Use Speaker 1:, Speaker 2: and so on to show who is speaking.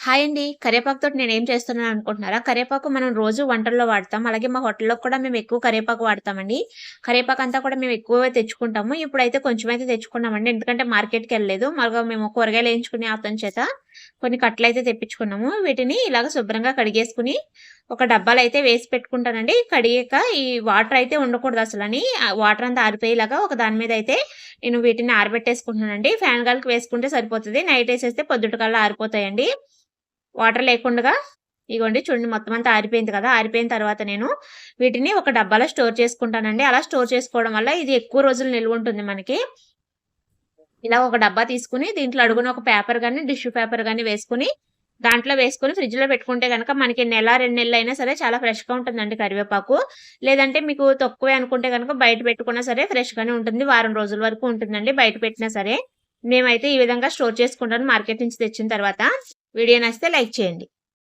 Speaker 1: Hi అండి. కరివేపాకుతోటి నేనేం చేస్తున్నాను అనుకుంటున్నారా? కరివేపాకు మనం రోజు వంటల్లో వాడతాం. అలాగే మా హోటల్‌లో కూడా మేము ఎక్కువ కరివేపాకు వాడతామండి. కరివేపాకంతా కూడా మేము ఎక్కువగా తెచ్చుకుంటాము. ఇప్పుడైతే కొంచెమైతే తెచ్చుకున్నామండి. ఎందుకంటే మార్కెట్‌కెళ్ళలేదు. మాములుగా మేము కూరగాయలు ఏయించుకునే అతని చేత కొన్ని కట్టలైతే తెప్పించుకున్నాము. వీటిని ఇలాగ శుభ్రంగా కడిగేసుకొని ఒక డబ్బాలో అయితే వేసి పెట్టుకుంటానండి. కడిగాక ఈ వాటర్ అయితే ఉండకూడదసలని. వాటర్ అంతా ఆరిపోయేలాగా ఒక దాని మీద అయితే నేను వీటిని ఆరబెట్టేసుకుంటున్నానండి. ఫ్యాన్ గాలికి వేసుకుంటే సరిపోతది. నైట్ ఏసేస్తే పొద్దుటికల్లా ఆరిపోతాయండి. వాటర్ లేకుండగా ఇగోండి చూడండి మొత్తం అంతా ఆరిపోయింది కదా! ఆరిపోయిన తర్వాత నేను వీటిని ఒక డబ్బాలో స్టోర్ చేసుకుంటానండి. అలా స్టోర్ చేసుకోవడం వల్ల ఇది ఎక్కువ రోజులు నిల్వుంటుంది మనకి. ఇలా ఒక డబ్బా తీసుకొని దీంట్లో అడుగున ఒక పేపర్ గాని, టిష్యూ పేపర్ గాని వేసుకొని, దాంట్లో వేసుకొని ఫ్రిడ్జ్‌లో పెట్టుకుంటే గనక మనకి నెల, 2 నెలలైనా సరే చాలా ఫ్రెష్‌గా ఉంటుందండి కరివేపాకు. లేదంటే మీకు తక్కువే అనుకుంటే గనక బయట పెట్టుకున్నా సరే ఫ్రెష్‌గానే ఉంటుంది. వారం రోజుల వరకు ఉంటుందండి బయట పెట్టినా సరే. మేమైతే ఈ విధంగా స్టోర్ చేసుకుంటాను మార్కెట్ నుంచి తెచ్చిన తర్వాత. వీడియో నచ్చితే లైక్ చేయండి.